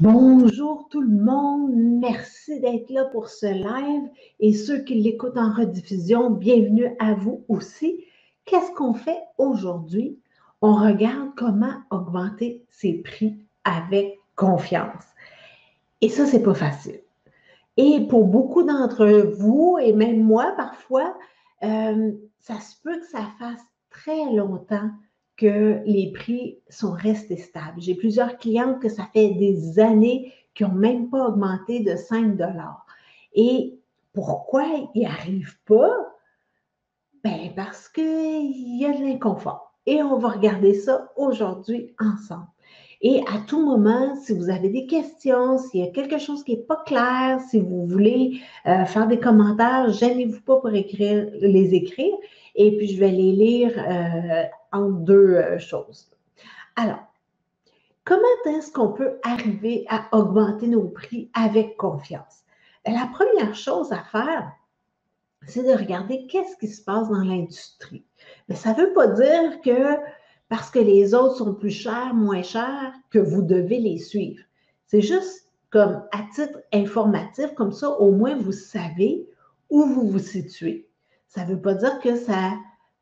Bonjour tout le monde, merci d'être là pour ce live et ceux qui l'écoutent en rediffusion, bienvenue à vous aussi. Qu'est-ce qu'on fait aujourd'hui? On regarde comment augmenter ses prix avec confiance. Et ça, c'est pas facile. Et pour beaucoup d'entre vous, et même moi parfois, ça se peut que ça fasse très longtemps que les prix sont restés stables. J'ai plusieurs clientes que ça fait des années qui n'ont même pas augmenté de 5 $. Et pourquoi ils n'y arrivent pas? Ben parce qu'il y a de l'inconfort. Et on va regarder ça aujourd'hui ensemble. Et à tout moment, si vous avez des questions, s'il y a quelque chose qui n'est pas clair, si vous voulez faire des commentaires, gênez-vous pas pour les écrire. Et puis, je vais les lire en deux choses. Alors, comment est-ce qu'on peut arriver à augmenter nos prix avec confiance? La première chose à faire, c'est de regarder qu'est-ce qui se passe dans l'industrie. Mais ça ne veut pas dire que parce que les autres sont plus chers, moins chers, que vous devez les suivre. C'est juste comme à titre informatif, comme ça, au moins vous savez où vous vous situez. Ça ne veut pas dire que ça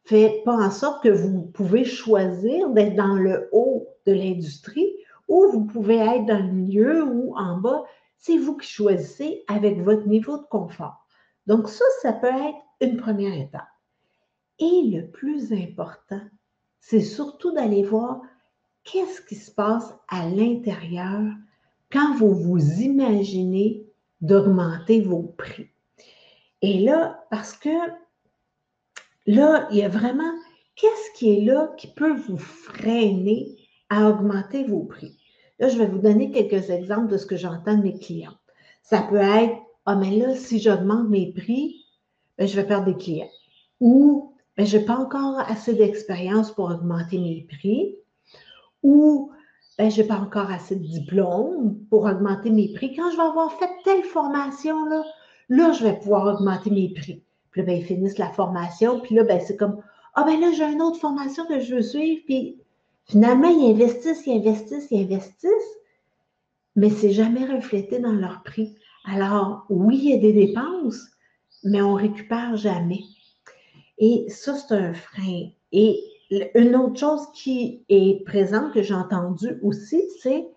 fait pas en sorte que vous pouvez choisir d'être dans le haut de l'industrie ou vous pouvez être dans le milieu ou en bas. C'est vous qui choisissez avec votre niveau de confort. Donc ça peut être une première étape. Et le plus important, c'est surtout d'aller voir qu'est-ce qui se passe à l'intérieur quand vous vous imaginez d'augmenter vos prix. Et là, parce que là, il y a vraiment qu'est-ce qui est là qui peut vous freiner à augmenter vos prix. Là, je vais vous donner quelques exemples de ce que j'entends de mes clients. Ça peut être, ah, mais là, si j'augmente mes prix, ben, je vais perdre des clients. Ou ben, je n'ai pas encore assez d'expérience pour augmenter mes prix. Ou ben, je n'ai pas encore assez de diplôme pour augmenter mes prix. Quand je vais avoir fait telle formation, là je vais pouvoir augmenter mes prix. Puis là, ben, ils finissent la formation. Puis là, ben, c'est comme, ah ben là, j'ai une autre formation que je veux suivre. Puis finalement, ils investissent, mais c'est jamais reflété dans leur prix. Alors, oui, il y a des dépenses, mais on ne récupère jamais. Et ça, c'est un frein. Et une autre chose qui est présente, que j'ai entendue aussi, c'est,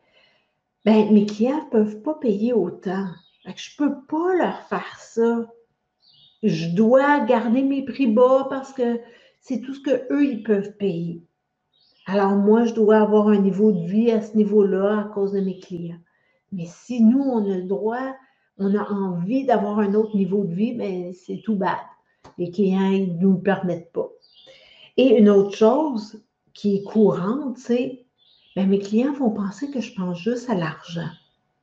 ben, mes clients ne peuvent pas payer autant. Fait que je ne peux pas leur faire ça. Je dois garder mes prix bas parce que c'est tout ce qu'eux, ils peuvent payer. Alors moi, je dois avoir un niveau de vie à ce niveau-là à cause de mes clients. Mais si nous, on a le droit, on a envie d'avoir un autre niveau de vie, bien, c'est tout bad. Les clients, ils ne nous le permettent pas. Et une autre chose qui est courante, c'est, bien, mes clients vont penser que je pense juste à l'argent.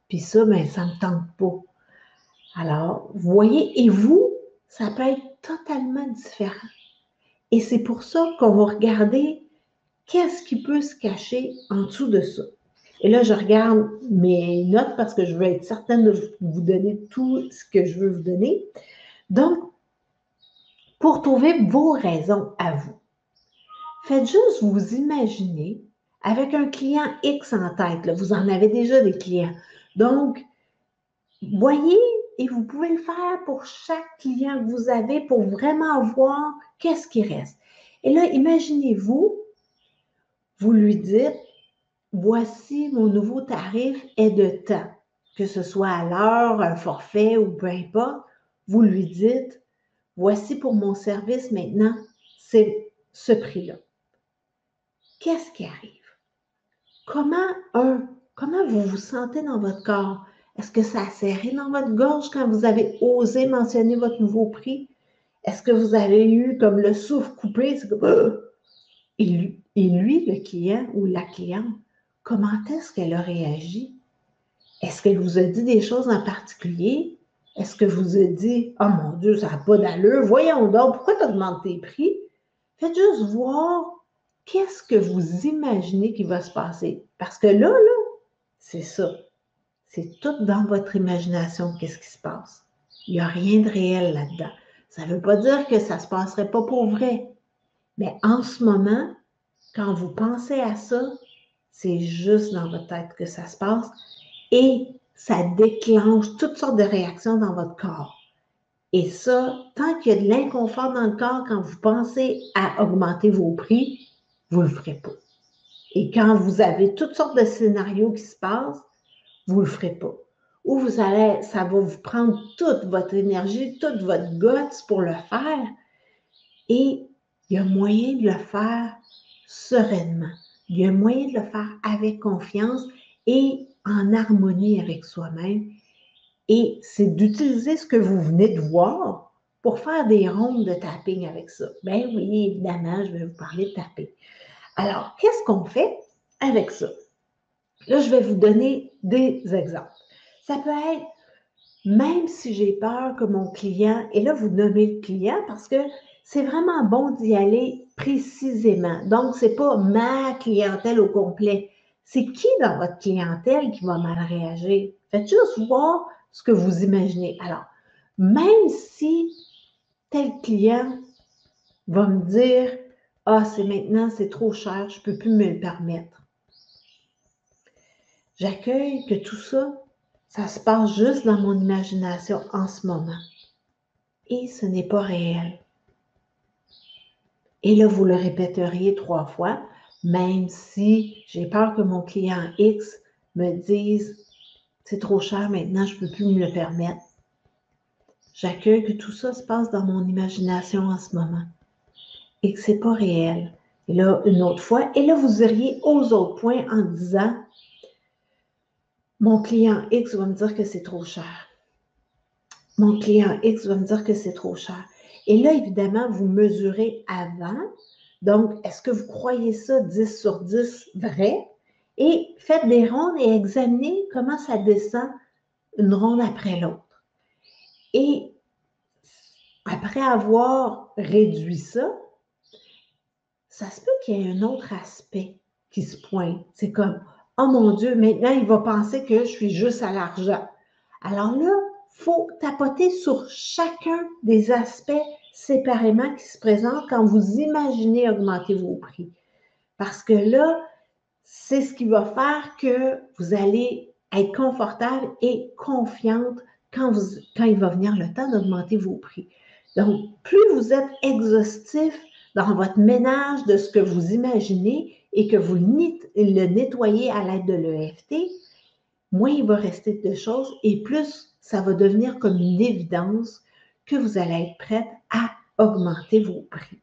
Puis ça, bien, ça ne me tente pas. Alors, vous voyez, et vous, ça peut être totalement différent. Et c'est pour ça qu'on va regarder qu'est-ce qui peut se cacher en dessous de ça. Et là, je regarde mes notes parce que je veux être certaine de vous donner tout ce que je veux vous donner. Donc, pour trouver vos raisons à vous, faites juste vous imaginer avec un client X en tête. Là, vous en avez déjà des clients. Donc, voyez, et vous pouvez le faire pour chaque client que vous avez pour vraiment voir qu'est-ce qui reste. Et là, imaginez-vous, vous lui dites, voici mon nouveau tarif est de temps, que ce soit à l'heure, un forfait ou peu importe. Vous lui dites, voici pour mon service maintenant, c'est ce prix-là. Qu'est-ce qui arrive? Comment vous vous sentez dans votre corps? Est-ce que ça a serré dans votre gorge quand vous avez osé mentionner votre nouveau prix? Est-ce que vous avez eu comme le souffle coupé? C'est comme, et lui, le client ou la cliente, comment est-ce qu'elle a réagi? Est-ce qu'elle vous a dit des choses en particulier? Est-ce que vous a dit, oh mon Dieu, ça n'a pas d'allure, voyons donc, pourquoi tu augmentes tes prix? Faites juste voir qu'est-ce que vous imaginez qui va se passer. Parce que là, c'est ça. C'est tout dans votre imagination, qu'est-ce qui se passe. Il n'y a rien de réel là-dedans. Ça ne veut pas dire que ça ne se passerait pas pour vrai. Mais en ce moment, quand vous pensez à ça, c'est juste dans votre tête que ça se passe. et ça déclenche toutes sortes de réactions dans votre corps. Et ça, tant qu'il y a de l'inconfort dans le corps, quand vous pensez à augmenter vos prix, vous ne le ferez pas. Et quand vous avez toutes sortes de scénarios qui se passent, vous ne le ferez pas. Ou ça va vous prendre toute votre énergie, toute votre guts pour le faire. Et il y a moyen de le faire sereinement. Il y a moyen de le faire avec confiance et en harmonie avec soi-même. Et c'est d'utiliser ce que vous venez de voir pour faire des rondes de tapping avec ça. Ben oui, évidemment, je vais vous parler de tapping. Alors, qu'est-ce qu'on fait avec ça? Là, je vais vous donner des exemples. Ça peut être, même si j'ai peur que mon client, et là, vous nommez le client parce que c'est vraiment bon d'y aller précisément. Donc, ce n'est pas ma clientèle au complet. C'est qui dans votre clientèle qui va mal réagir? Faites juste voir ce que vous imaginez. Alors, même si tel client va me dire « Ah, c'est maintenant, c'est trop cher, je ne peux plus me le permettre. » J'accueille que tout ça, ça se passe juste dans mon imagination en ce moment. Et ce n'est pas réel. Et là, vous le répéteriez 3 fois, même si j'ai peur que mon client X me dise « C'est trop cher maintenant, je ne peux plus me le permettre. » J'accueille que tout ça se passe dans mon imagination en ce moment et que ce n'est pas réel. Et là, une autre fois, et là, vous iriez aux autres points en disant « Mon client X va me dire que c'est trop cher. Mon client X va me dire que c'est trop cher. » Et là, évidemment, vous mesurez avant. Donc, est-ce que vous croyez ça 10 sur 10 vrai? Et faites des rondes et examinez comment ça descend une ronde après l'autre. Et après avoir réduit ça, ça se peut qu'il y ait un autre aspect qui se pointe. C'est comme, oh mon Dieu, maintenant il va penser que je suis juste à l'argent. Alors là, il faut tapoter sur chacun des aspects séparément qui se présentent quand vous imaginez augmenter vos prix. Parce que là, c'est ce qui va faire que vous allez être confortable et confiante quand il va venir le temps d'augmenter vos prix. Donc, plus vous êtes exhaustif dans votre ménage de ce que vous imaginez et que vous le nettoyez à l'aide de l'EFT, moins il va rester de choses et plus ça va devenir comme une évidence que vous allez être prête à augmenter vos prix.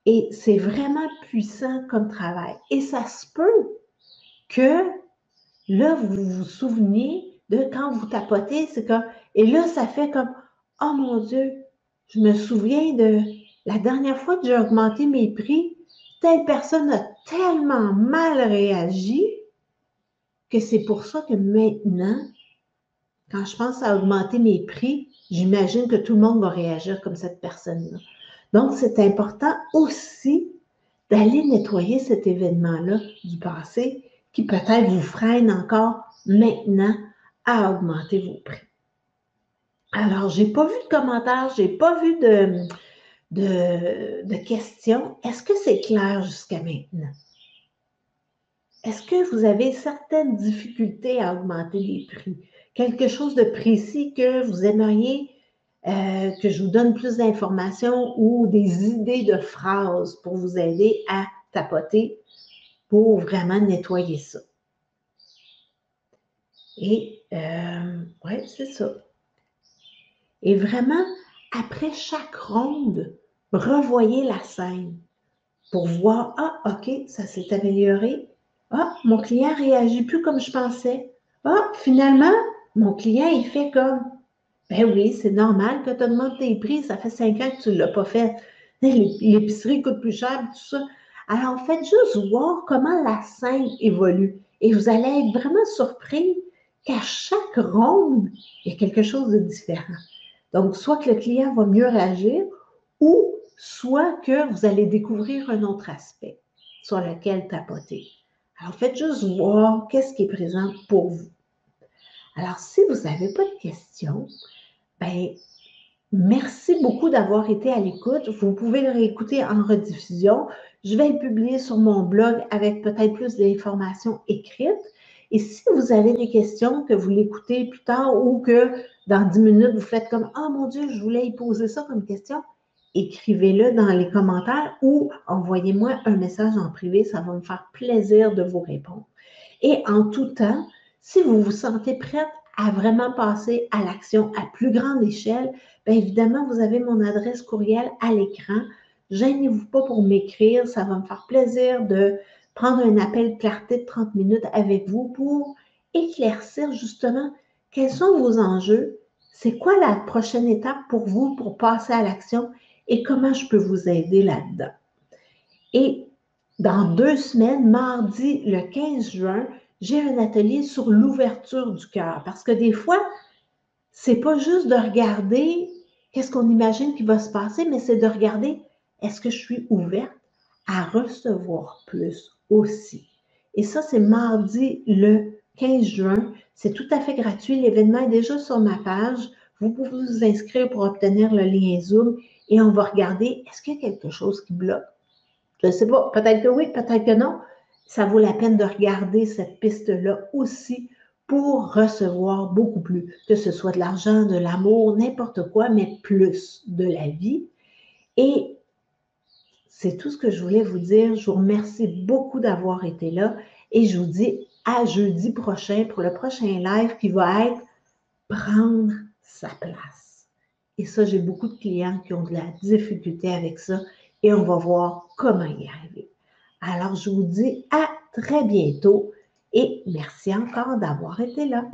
Et c'est vraiment puissant comme travail. Et ça se peut que là, vous vous souveniez de quand vous tapotez, c'est comme, et là, ça fait comme, oh mon Dieu, je me souviens de la dernière fois que j'ai augmenté mes prix, telle personne a tellement mal réagi que c'est pour ça que maintenant, quand je pense à augmenter mes prix, j'imagine que tout le monde va réagir comme cette personne-là. Donc, c'est important aussi d'aller nettoyer cet événement-là du passé qui peut-être vous freine encore maintenant à augmenter vos prix. Alors, je n'ai pas vu de commentaires, je n'ai pas vu de questions. Est-ce que c'est clair jusqu'à maintenant? Est-ce que vous avez certaines difficultés à augmenter les prix? Quelque chose de précis que vous aimeriez que je vous donne plus d'informations ou des idées de phrases pour vous aider à tapoter pour vraiment nettoyer ça. Et oui, c'est ça. Et vraiment, après chaque ronde, revoyez la scène pour voir, ah, OK, ça s'est amélioré. Ah, mon client ne réagit plus comme je pensais. Ah, finalement, mon client, il fait comme, ben oui, c'est normal que tu augmentes tes prix, ça fait 5 ans que tu ne l'as pas fait. L'épicerie coûte plus cher, tout ça. Alors, faites juste voir comment la scène évolue. Et vous allez être vraiment surpris qu'à chaque ronde, il y a quelque chose de différent. Donc, soit que le client va mieux réagir ou soit que vous allez découvrir un autre aspect sur lequel tapoter. Alors, faites juste voir qu'est-ce qui est présent pour vous. Alors, si vous n'avez pas de questions, ben, merci beaucoup d'avoir été à l'écoute. Vous pouvez le réécouter en rediffusion. Je vais le publier sur mon blog avec peut-être plus d'informations écrites. Et si vous avez des questions, que vous l'écoutez plus tard ou que dans 10 minutes, vous faites comme « Ah mon Dieu, je voulais y poser ça comme question », écrivez-le dans les commentaires ou envoyez-moi un message en privé. Ça va me faire plaisir de vous répondre. Et en tout temps, si vous vous sentez prête à vraiment passer à l'action à plus grande échelle, bien évidemment, vous avez mon adresse courriel à l'écran. Gênez-vous pas pour m'écrire. Ça va me faire plaisir de prendre un appel de clarté de 30 minutes avec vous pour éclaircir justement quels sont vos enjeux, c'est quoi la prochaine étape pour vous pour passer à l'action et comment je peux vous aider là-dedans. Et dans 2 semaines, mardi le 15 juin, j'ai un atelier sur l'ouverture du cœur. Parce que des fois, c'est pas juste de regarder qu'est-ce qu'on imagine qui va se passer, mais c'est de regarder est-ce que je suis ouverte à recevoir plus aussi. Et ça, c'est mardi le 15 juin. C'est tout à fait gratuit. L'événement est déjà sur ma page. Vous pouvez vous inscrire pour obtenir le lien Zoom et on va regarder est-ce qu'il y a quelque chose qui bloque. Je ne sais pas, peut-être que oui, peut-être que non. Ça vaut la peine de regarder cette piste-là aussi pour recevoir beaucoup plus, que ce soit de l'argent, de l'amour, n'importe quoi, mais plus de la vie. Et c'est tout ce que je voulais vous dire. Je vous remercie beaucoup d'avoir été là et je vous dis à jeudi prochain pour le prochain live qui va être prendre sa place. Et ça, j'ai beaucoup de clients qui ont de la difficulté avec ça et on va voir comment y arriver. Alors, je vous dis à très bientôt et merci encore d'avoir été là.